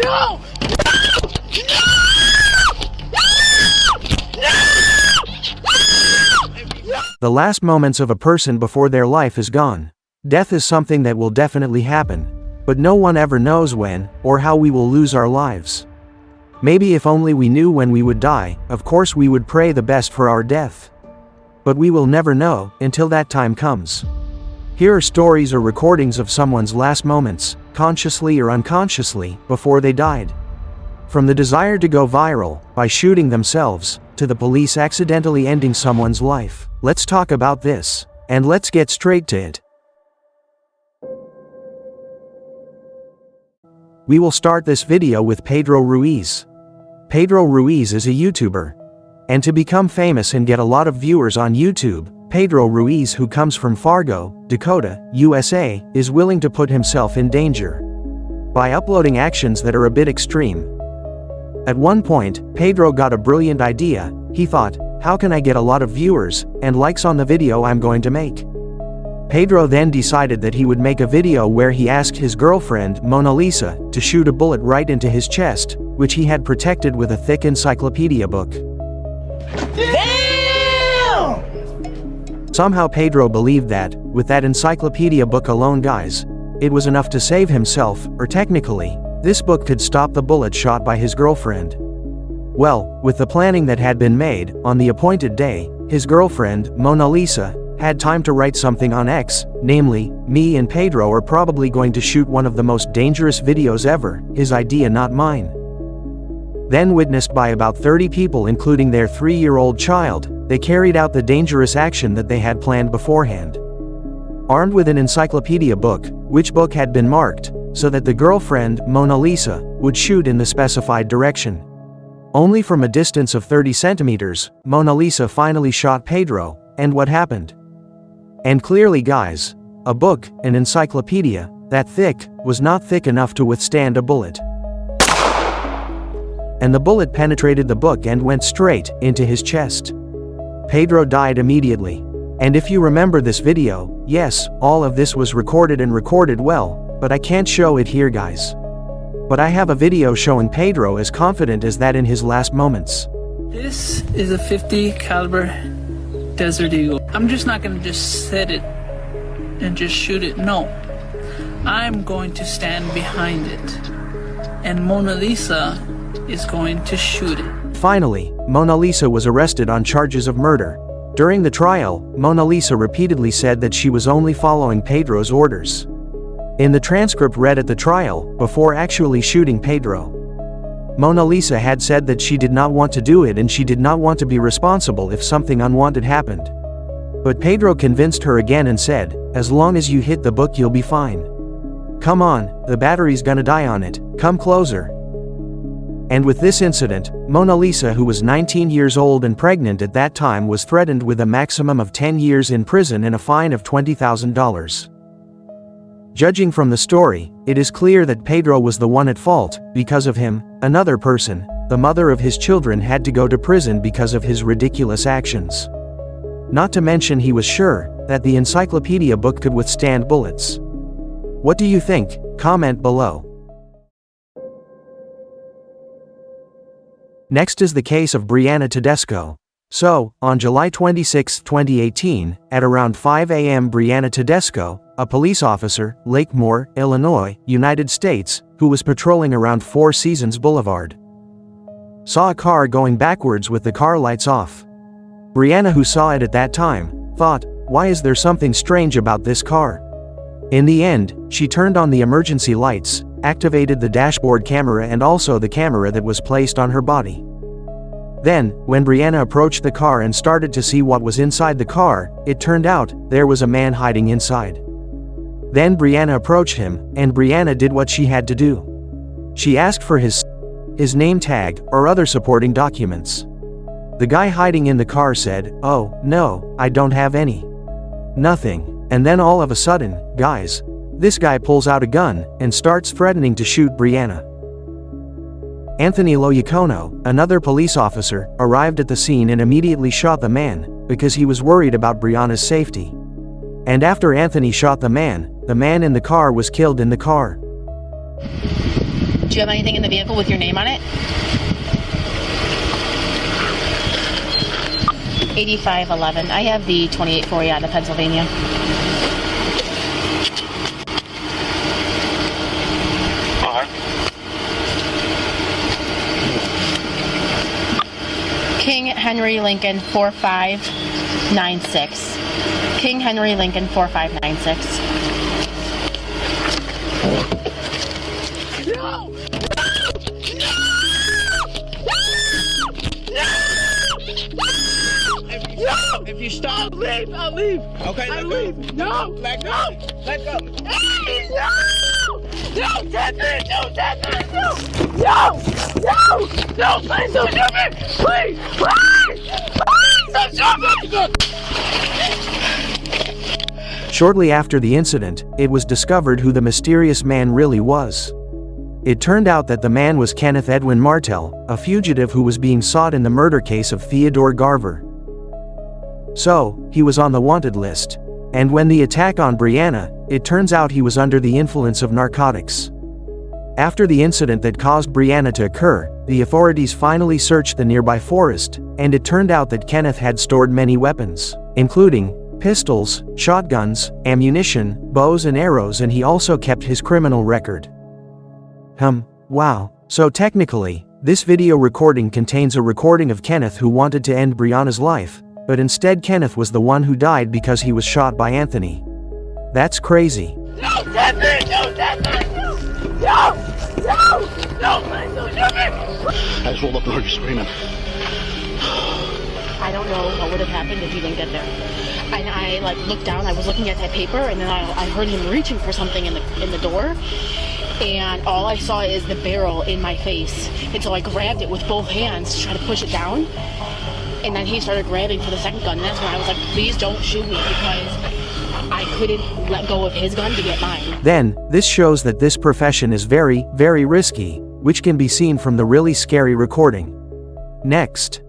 No! The last moments of a person before their life is gone. Death is something that will definitely happen, but no one ever knows when or how we will lose our lives. Maybe if only we knew when we would die, of course we would pray the best for our death. But we will never know until that time comes. Here are stories or recordings of someone's last moments, consciously or unconsciously, before they died. From the desire to go viral by shooting themselves, to the police accidentally ending someone's life. Let's talk about this, and let's get straight to it. We will start this video with Pedro Ruiz. Pedro Ruiz is a YouTuber. And to become famous and get a lot of viewers on YouTube, Pedro Ruiz, who comes from Fargo, Dakota, USA, is willing to put himself in danger by uploading actions that are a bit extreme. At one point, Pedro got a brilliant idea. He thought, how can I get a lot of viewers and likes on the video I'm going to make? Pedro then decided that he would make a video where he asked his girlfriend, Mona Lisa, to shoot a bullet right into his chest, which he had protected with a thick encyclopedia book. Damn! Somehow Pedro believed that, with that encyclopedia book alone, guys, it was enough to save himself, or technically, this book could stop the bullet shot by his girlfriend. Well, with the planning that had been made, on the appointed day, his girlfriend, Mona Lisa, had time to write something on X, namely, me and Pedro are probably going to shoot one of the most dangerous videos ever, his idea not mine. Then witnessed by about 30 people including their 3-year-old child, they carried out the dangerous action that they had planned beforehand. Armed with an encyclopedia book, which book had been marked, so that the girlfriend, Mona Lisa, would shoot in the specified direction. Only from a distance of 30 centimeters, Mona Lisa finally shot Pedro, and what happened? And clearly, guys, a book, an encyclopedia, that thick, was not thick enough to withstand a bullet. And the bullet penetrated the book and went straight into his chest. Pedro died immediately. And if you remember this video, yes, all of this was recorded and recorded well, but I can't show it here, guys. But I have a video showing Pedro as confident as that in his last moments. This is a .50 caliber Desert Eagle. I'm just not gonna just set it and just shoot it. No, I'm going to stand behind it, and Mona Lisa is going to shoot it. Finally, Mona Lisa was arrested on charges of murder. During the trial, Mona Lisa repeatedly said that she was only following Pedro's orders. In the transcript read at the trial, before actually shooting Pedro, Mona Lisa had said that she did not want to do it and she did not want to be responsible if something unwanted happened. But Pedro convinced her again and said, as long as you hit the book you'll be fine. Come on, the battery's gonna die on it, come closer. And with this incident, Mona Lisa, who was 19 years old and pregnant at that time, was threatened with a maximum of 10 years in prison and a fine of $20,000. Judging from the story, it is clear that Pedro was the one at fault. Because of him, another person, the mother of his children, had to go to prison because of his ridiculous actions. Not to mention he was sure that the encyclopedia book could withstand bullets. What do you think? Comment below. Next is the case of Brianna Tedesco. So, on July 26, 2018, at around 5 a.m. Brianna Tedesco, a police officer, Lake Moore, Illinois, United States, who was patrolling around Four Seasons Boulevard, saw a car going backwards with the car lights off. Brianna, who saw it at that time, thought, why is there something strange about this car? In the end, she turned on the emergency lights, activated the dashboard camera and also the camera that was placed on her body. Then, when Brianna approached the car and started to see what was inside the car, it turned out there was a man hiding inside. Then Brianna approached him, and Brianna did what she had to do. She asked for his name tag or other supporting documents. The guy hiding in the car said, "Oh, no, I don't have any. Nothing." And then all of a sudden, guys, this guy pulls out a gun and starts threatening to shoot Brianna. Anthony Loiacono, another police officer, arrived at the scene and immediately shot the man, because he was worried about Brianna's safety. And after Anthony shot the man in the car was killed in the car. Do you have anything in the vehicle with your name on it? 8511. I have the 2840 out of Pennsylvania. King Henry Lincoln 4596. King Henry Lincoln 4596. No! If you stop, I'll leave. Okay, I'll leave. No, let go. Let go. Hey, no! No, Catherine, no, Catherine, no! No! No! No, please don't do me! Please! Please! Please don't do me! Shortly after the incident, it was discovered who the mysterious man really was. It turned out that the man was Kenneth Edwin Martel, a fugitive who was being sought in the murder case of Theodore Garver. So, he was on the wanted list. And when the attack on Brianna, it turns out he was under the influence of narcotics. After the incident that caused Brianna to occur, the authorities finally searched the nearby forest, and it turned out that Kenneth had stored many weapons, including pistols, shotguns, ammunition, bows and arrows, and he also kept his criminal record. Wow. So technically, this video recording contains a recording of Kenneth who wanted to end Brianna's life, but instead Kenneth was the one who died because he was shot by Anthony. That's crazy. No, Catherine, no, Catherine, no! No! No! No, please don't do me! I just rolled up and heard you screaming. I don't know what would have happened if you didn't get there. And I looked down, I was looking at that paper, and then I heard him reaching for something in the door. And all I saw is the barrel in my face. And so I grabbed it with both hands to try to push it down. And then he started grabbing for the second gun. And that's when I was like, please don't shoot me, because I couldn't let go of his gun to get mine. Then, this shows that this profession is very, very risky, which can be seen from the really scary recording. Next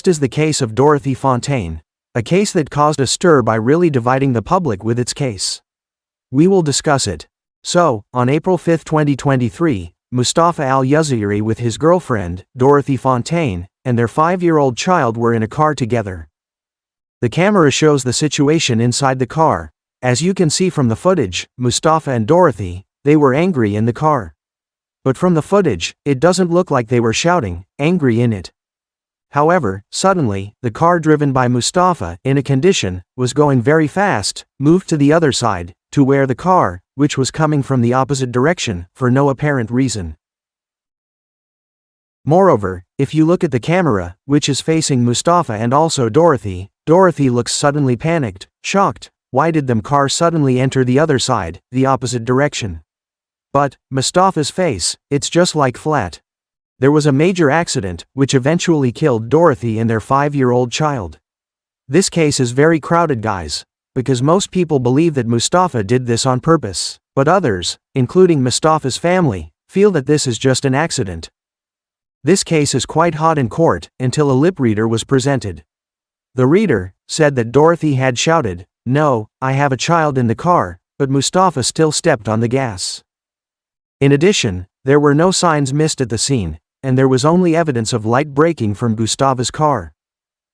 is the case of Dorothy Fontaine, a case that caused a stir by really dividing the public with its case. We will discuss it. So, on April 5, 2023, Mustafa Al-Yaziri with his girlfriend, Dorothy Fontaine, and their 5-year-old child were in a car together. The camera shows the situation inside the car. As you can see from the footage, Mustafa and Dorothy, they were angry in the car. But from the footage, it doesn't look like they were shouting, angry in it. However, suddenly, the car driven by Mustafa, in a condition, was going very fast, moved to the other side, to where the car, which was coming from the opposite direction, for no apparent reason. Moreover, if you look at the camera, which is facing Mustafa and also Dorothy, Dorothy looks suddenly panicked, shocked. Why did them car suddenly enter the other side, the opposite direction? But, Mustafa's face, it's just like flat. There was a major accident, which eventually killed Dorothy and their 5-year-old child. This case is very crowded, guys, because most people believe that Mustafa did this on purpose, but others, including Mustafa's family, feel that this is just an accident. This case is quite hot in court, until a lip reader was presented. The reader said that Dorothy had shouted, "No, I have a child in the car," but Mustafa still stepped on the gas. In addition, there were no signs missed at the scene, and there was only evidence of light braking from Mustafa's car.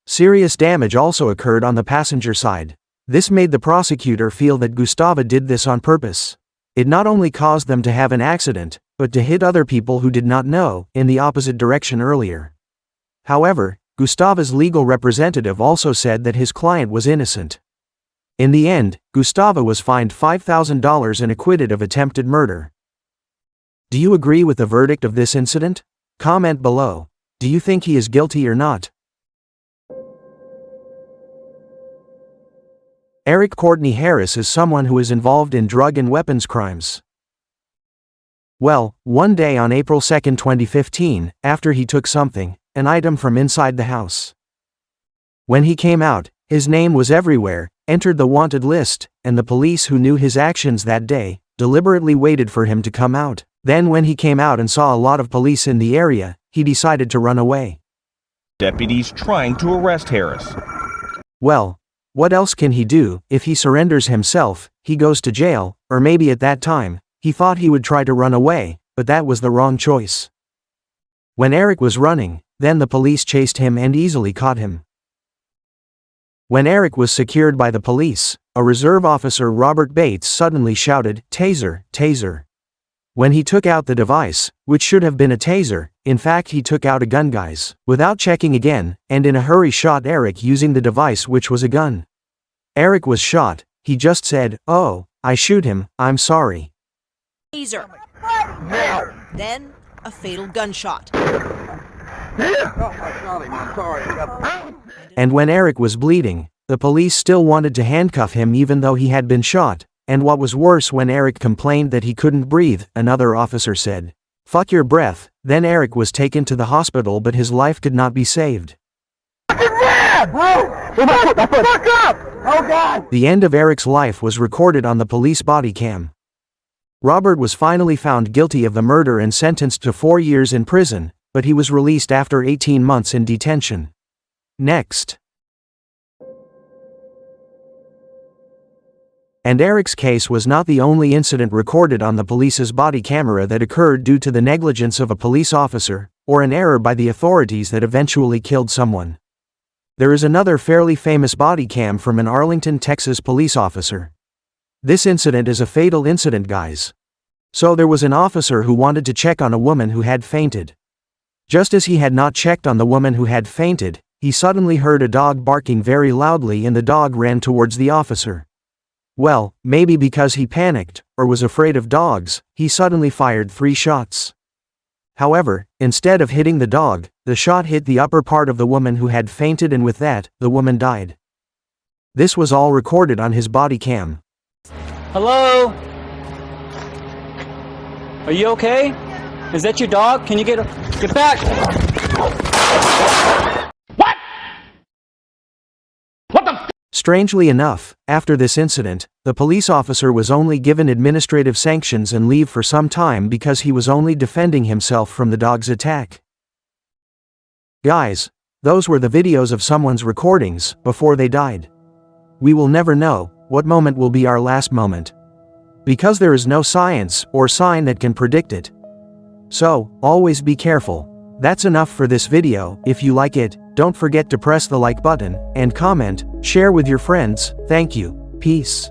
Serious damage also occurred on the passenger side. This made the prosecutor feel that Mustafa did this on purpose. It not only caused them to have an accident, but to hit other people who did not know, in the opposite direction earlier. However, Mustafa's legal representative also said that his client was innocent. In the end, Mustafa was fined $5,000 and acquitted of attempted murder. Do you agree with the verdict of this incident? Comment below. Do you think he is guilty or not? Eric Courtney Harris is someone who is involved in drug and weapons crimes. Well, one day on April 2, 2015, after he took something, an item from inside the house. When he came out, his name was everywhere, entered the wanted list, and the police who knew his actions that day, deliberately waited for him to come out. Then when he came out and saw a lot of police in the area, he decided to run away. Deputies trying to arrest Harris. Well, what else can he do? If he surrenders himself, he goes to jail, or maybe at that time, he thought he would try to run away, but that was the wrong choice. When Eric was running, then the police chased him and easily caught him. When Eric was secured by the police, a reserve officer Robert Bates suddenly shouted, "Taser, taser." When he took out the device, which should have been a taser, in fact he took out a gun, guys, without checking again, and in a hurry shot Eric using the device which was a gun. Eric was shot, he just said, "Oh, I shoot him, I'm sorry." Taser. Then a fatal gunshot. And when Eric was bleeding, the police still wanted to handcuff him even though he had been shot, and what was worse, when Eric complained that he couldn't breathe, another officer said, "Fuck your breath." Then Eric was taken to the hospital but his life could not be saved. The end of Eric's life was recorded on the police body cam. Robert was finally found guilty of the murder and sentenced to 4 years in prison, but he was released after 18 months in detention. Next. And Eric's case was not the only incident recorded on the police's body camera that occurred due to the negligence of a police officer, or an error by the authorities that eventually killed someone. There is another fairly famous body cam from an Arlington, Texas police officer. This incident is a fatal incident, guys. So there was an officer who wanted to check on a woman who had fainted. Just as he had not checked on the woman who had fainted, he suddenly heard a dog barking very loudly and the dog ran towards the officer. Well, maybe because he panicked, or was afraid of dogs, he suddenly fired 3 shots. However, instead of hitting the dog, the shot hit the upper part of the woman who had fainted, and with that, the woman died. This was all recorded on his body cam. Hello? Are you okay? Is that your dog? Can you get back? Strangely enough, after this incident, the police officer was only given administrative sanctions and leave for some time because he was only defending himself from the dog's attack. Guys, those were the videos of someone's recordings before they died. We will never know what moment will be our last moment, because there is no science or sign that can predict it. So, always be careful. That's enough for this video. If you like it, don't forget to press the like button, and comment, share with your friends. Thank you. Peace.